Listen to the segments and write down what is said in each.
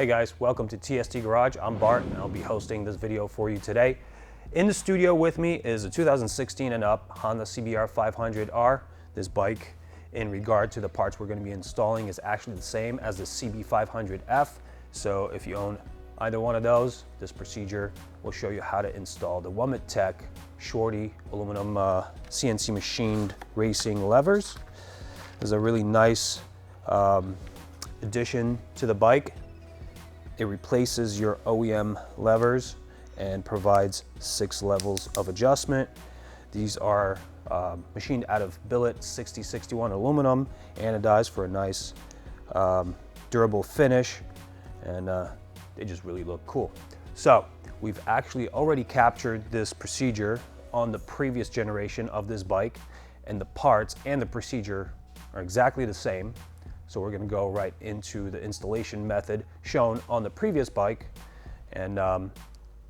Hey guys, welcome to TST Garage. I'm Bart and I'll be hosting this video for you today. In the studio with me is a 2016 and up Honda CBR500R. This bike, in regard to the parts we're going to be installing, is actually the same as the CB500F. So if you own either one of those, this procedure will show you how to install the Womet-Tech Shorty aluminum CNC machined racing levers. This is a really nice addition to the bike. It replaces your OEM levers and provides 6 levels of adjustment. These are machined out of billet 6061 aluminum, anodized for a nice durable finish, and they just really look cool. So we've actually already captured this procedure on the previous generation of this bike, and the parts and the procedure are exactly the same. So we're gonna go right into the installation method shown on the previous bike, and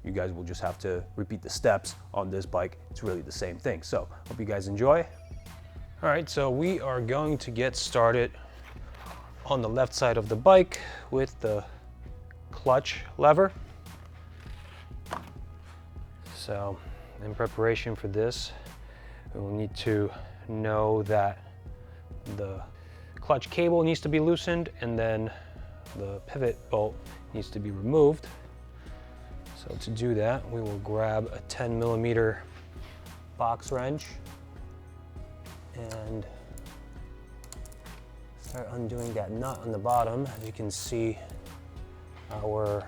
you guys will just have to repeat the steps on this bike. It's really the same thing. So hope you guys enjoy. All right, so we are going to get started on the left side of the bike with the clutch lever. So in preparation for this, we'll need to know that the clutch cable needs to be loosened and then the pivot bolt needs to be removed. So to do that, we will grab a 10mm box wrench and start undoing that nut on the bottom. As you can see, our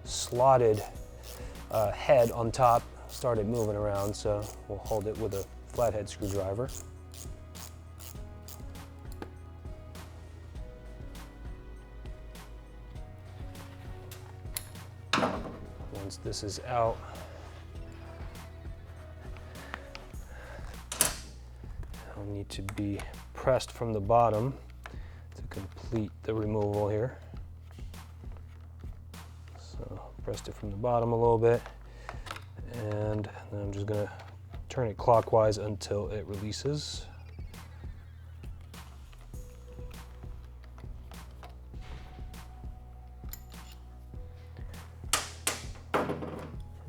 slotted head on top started moving around, so we'll hold it with a flathead screwdriver. Once this is out, it'll need to be pressed from the bottom to complete the removal here. So pressed it from the bottom a little bit, and then I'm just gonna turn it clockwise until it releases.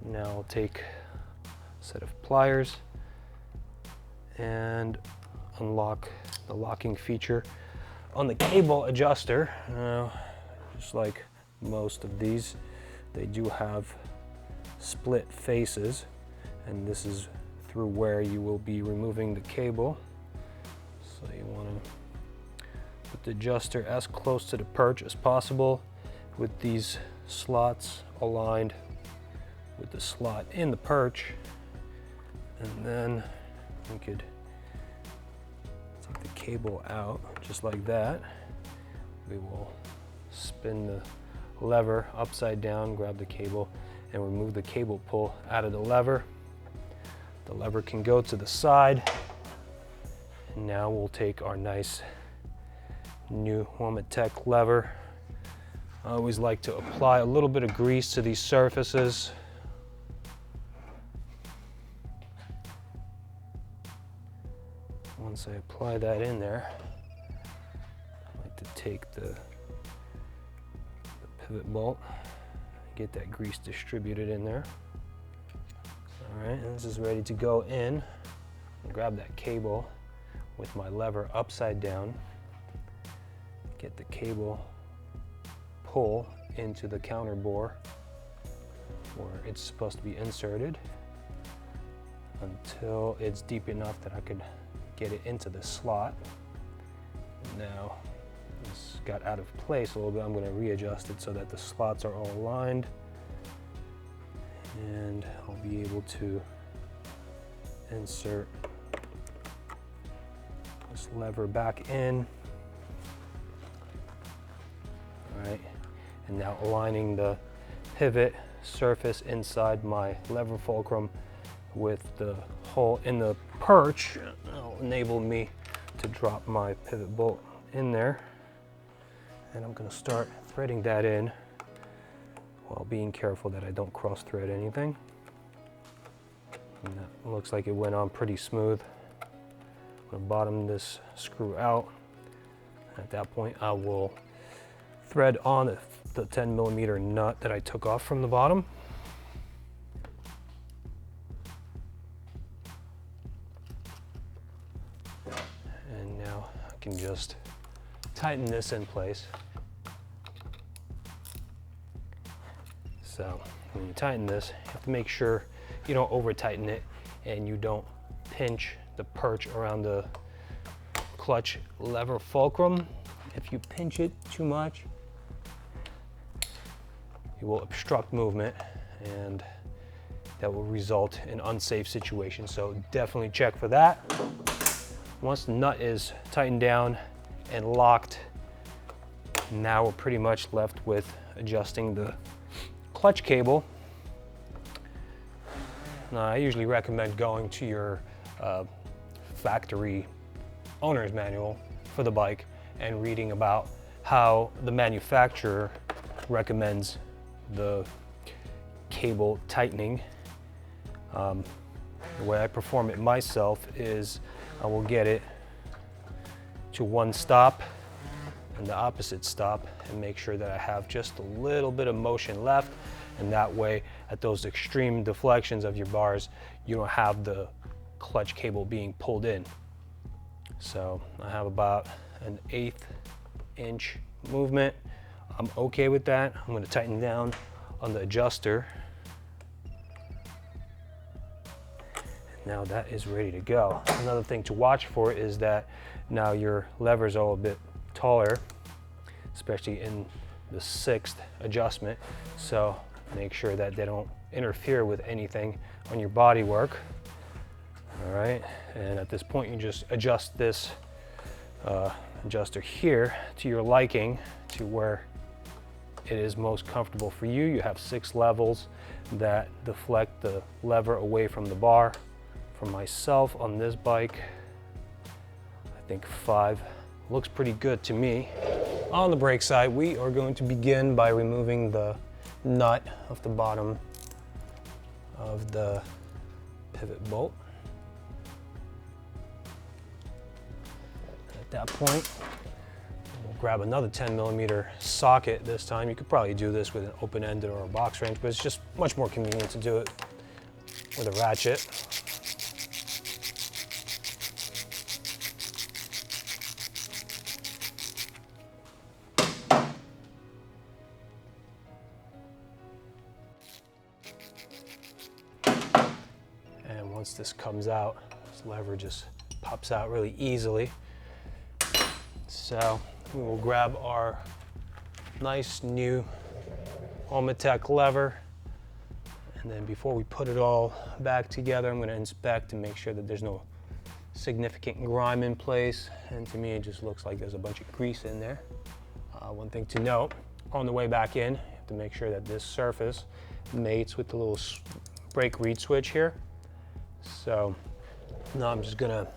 Now I'll take a set of pliers and unlock the locking feature on the cable adjuster. Just like most of these, they do have split faces, and this is through where you will be removing the cable. So you want to put the adjuster as close to the perch as possible with these slots aligned with the slot in the perch, and then we could take the cable out just like that. We will spin the lever upside down, grab the cable, and remove the cable pull out of the lever. The lever can go to the side, and now we'll take our nice new Womet-Tech lever. I always like to apply a little bit of grease to these surfaces. Once I apply that in there, I like to take the pivot bolt, get that grease distributed in there. All right, and this is ready to go in. I'll grab that cable with my lever upside down, get the cable pull into the counter bore where it's supposed to be inserted until it's deep enough that I could get it into the slot. Now this got out of place a little bit. I'm going to readjust it so that the slots are all aligned, and I'll be able to insert this lever back in. All right, and now aligning the pivot surface inside my lever fulcrum with the hole in the perch will enable me to drop my pivot bolt in there. And I'm going to start threading that in while being careful that I don't cross thread anything. And that looks like it went on pretty smooth. I'm going to bottom this screw out. At that point I will thread on the 10mm nut that I took off from the bottom. And now I can just tighten this in place. So when you tighten this, you have to make sure you don't over tighten it and you don't pinch the perch around the clutch lever fulcrum. If you pinch it too much, you will obstruct movement and that will result in unsafe situations. So definitely check for that. Once the nut is tightened down and locked, now we're pretty much left with adjusting the clutch cable. Now, I usually recommend going to your factory owner's manual for the bike and reading about how the manufacturer recommends the cable tightening. The way I perform it myself is I will get it to one stop and the opposite stop and make sure that I have just a little bit of motion left, and that way at those extreme deflections of your bars you don't have the clutch cable being pulled in. So I have about an 1/8 inch movement. I'm okay with that. I'm going to tighten down on the adjuster. Now that is ready to go. Another thing to watch for is that now your levers are a bit taller, especially in the 6th adjustment. So make sure that they don't interfere with anything on your body work. All right, and at this point you just adjust this adjuster here to your liking, to where it is most comfortable for you. You have 6 levels that deflect the lever away from the bar. For myself on this bike, I think 5 looks pretty good to me. On the brake side, we are going to begin by removing the nut off the bottom of the pivot bolt. At that point, we'll grab another 10mm socket this time. You could probably do this with an open-ended or a box wrench, but it's just much more convenient to do it with a ratchet. And once this comes out, this lever just pops out really easily. So we will grab our nice new Womet-Tech lever, and then before we put it all back together, I'm going to inspect and make sure that there's no significant grime in place. And to me, it just looks like there's a bunch of grease in there. One thing to note, on the way back in, you have to make sure that this surface mates with the little brake reed switch here. So now I'm just gonna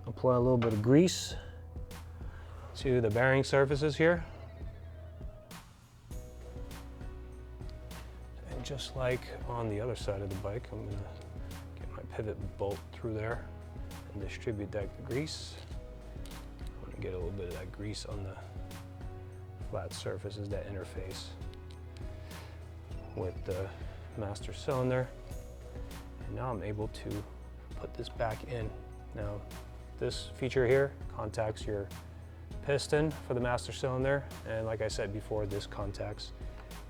apply a little bit of grease to the bearing surfaces here. And just like on the other side of the bike, I'm gonna get my pivot bolt through there and distribute that grease. I'm gonna get a little bit of that grease on the flat surfaces that interface with the master cylinder. And now I'm able to put this back in. Now, this feature here contacts your piston for the master cylinder, and like I said before, this contacts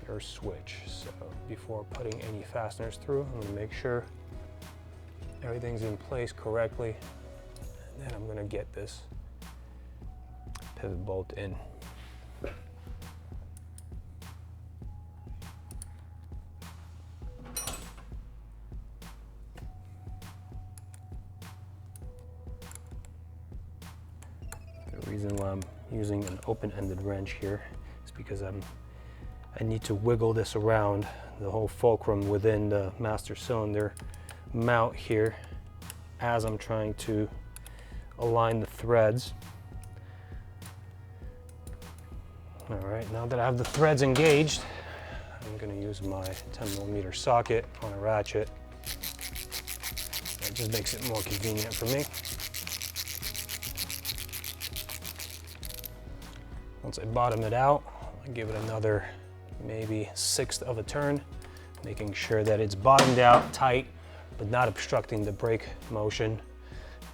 your switch. So before putting any fasteners through, I'm gonna make sure everything's in place correctly, and then I'm gonna get this pivot bolt in. The reason why I'm using an open-ended wrench here is because I need to wiggle this around the whole fulcrum within the master cylinder mount here as I'm trying to align the threads. All right, now that I have the threads engaged, I'm going to use my 10mm socket on a ratchet. That just makes it more convenient for me. Once I bottom it out, I give it another maybe 1/6 of a turn, making sure that it's bottomed out tight, but not obstructing the brake motion,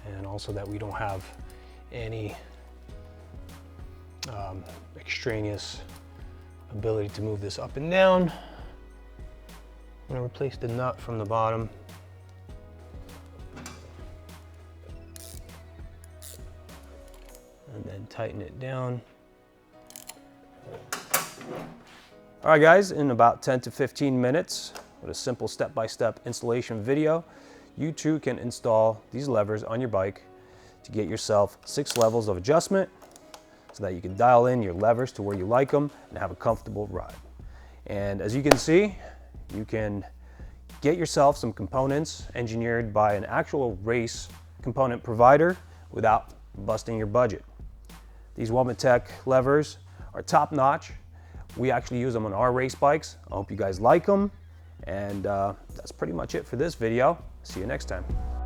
and also that we don't have any extraneous ability to move this up and down. I'm going to replace the nut from the bottom. And then tighten it down. All right guys, in about 10 to 15 minutes with a simple step-by-step installation video, you too can install these levers on your bike to get yourself 6 levels of adjustment so that you can dial in your levers to where you like them and have a comfortable ride. And as you can see, you can get yourself some components engineered by an actual race component provider without busting your budget. These Womet-Tech levers are top-notch. We actually use them on our race bikes. I hope you guys like them. And that's pretty much it for this video. See you next time.